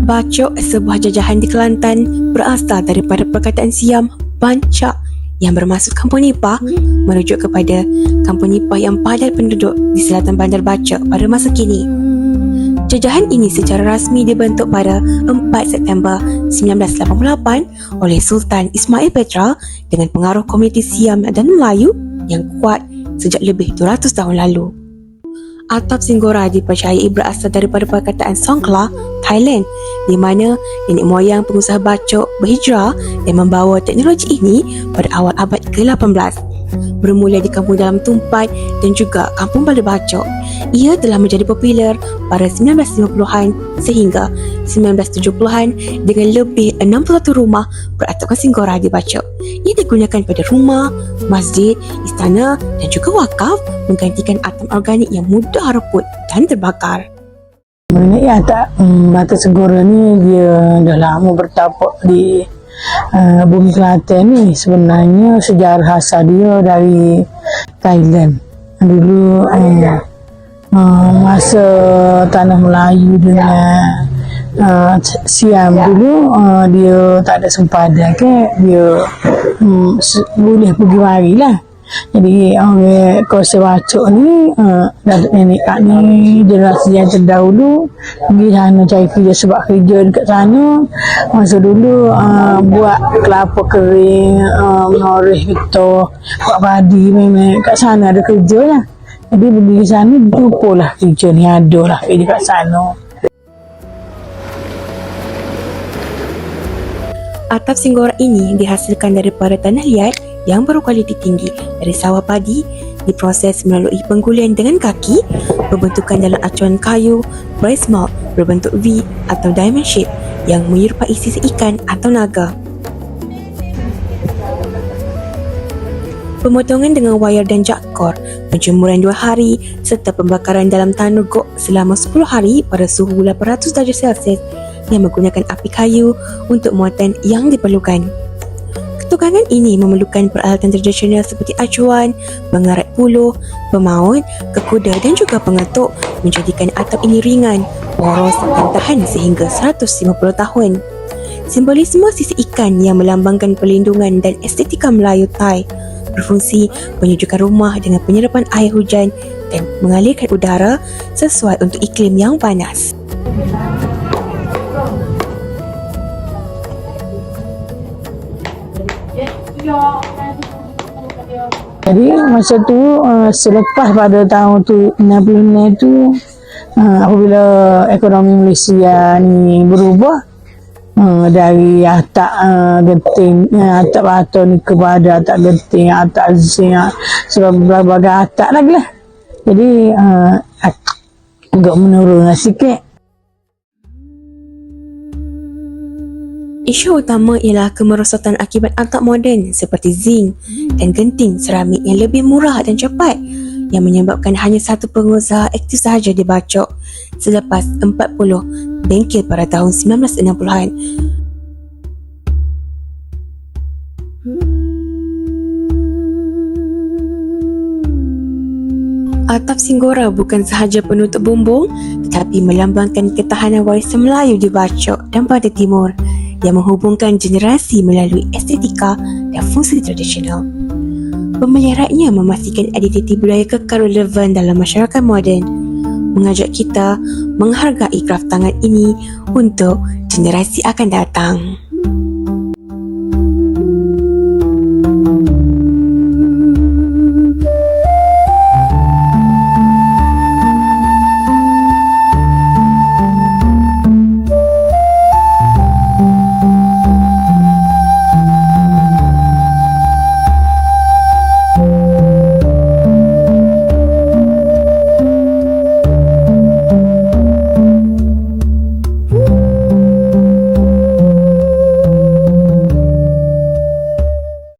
Bacok, sebuah jajahan di Kelantan, berasal daripada perkataan Siam bancak yang bermaksud kampung nipah, merujuk kepada kampung nipah yang padat penduduk di selatan Bandar Bacok pada masa kini. Jajahan ini secara rasmi dibentuk pada 4 September 1988 oleh Sultan Ismail Petra dengan pengaruh komuniti Siam dan Melayu yang kuat sejak lebih 200 tahun lalu. Atap Singgora dipercayai berasal daripada perkataan Songkhla, Thailand, di mana nenek moyang pengusaha bacok berhijrah dan membawa teknologi ini pada awal abad ke-18. Bermula di kampung Dalam Tumpat dan juga kampung Balai Bacok, ia telah menjadi popular pada 1950-an sehingga 1970-an dengan lebih 61 rumah beratapkan Singgora di Bacok. Ia digunakan pada rumah, masjid, istana dan juga wakaf, menggantikan atap organik yang mudah reput dan terbakar. Mengenai Atap Singgora ni, dia dah lama bertapak di bumi Kelantan ni. Sebenarnya sejarah asal dia dari Thailand. Dulu masa tanah Melayu dengan Siam dulu, dia tak ada sempadan ke, dia boleh pergi mari lah. Jadi orang Kawasan Bacok ni, datuk nenek kak ni, generasi yang terdahulu pergi sana cari kerja sebab kerja dekat sana. Masa dulu buat kelapa kering, mengoreh getah, buat padi, memang kat sana ada kerja lah. Jadi pergi sana jumpa lah kerja ni, ada lah kerja kat sana. Atap Singgora ini dihasilkan daripada tanah liat yang berkualiti tinggi dari sawah padi, diproses melalui penggulian dengan kaki, berbentukan dalam acuan kayu, brace mold berbentuk V atau diamond shape yang menyerupai sisi ikan atau naga. Pemotongan dengan wayar dan jakor, penjemuran 2 hari serta pembakaran dalam tanur gok selama 10 hari pada suhu 800 darjah Celsius yang menggunakan api kayu untuk muatan yang diperlukan. Ketukangan ini memerlukan peralatan tradisional seperti acuan, pengarat puluh, pemaut, kekuda dan juga pengetuk, menjadikan atap ini ringan, poros dan tahan sehingga 150 tahun. Simbolisme sisi ikan yang melambangkan perlindungan dan estetika Melayu Thai berfungsi menyejukkan rumah dengan penyerapan air hujan dan mengalirkan udara sesuai untuk iklim yang panas. Jadi masa tu, selepas pada tahun tu 66 tu, apabila ekonomi Malaysia ni berubah, dari atap genting, atap batu ni kepada atap genting, atap zinc, sebab berbagai atap lagi lah. Jadi agak menurun sikit. Isu utama ialah kemerosotan akibat atap moden seperti zinc dan genting seramik yang lebih murah dan cepat, yang menyebabkan hanya satu pengusaha aktif sahaja di Bacok selepas 40 bengkel pada tahun 1960-an. Atap Singgora bukan sahaja penutup bumbung tetapi melambangkan ketahanan warisan Melayu di Bacok dan pada timur yang menghubungkan generasi melalui estetika dan fungsi tradisional. Pemeliharanya memastikan identiti budaya kekal relevan dalam masyarakat moden, mengajak kita menghargai kraf tangan ini untuk generasi akan datang.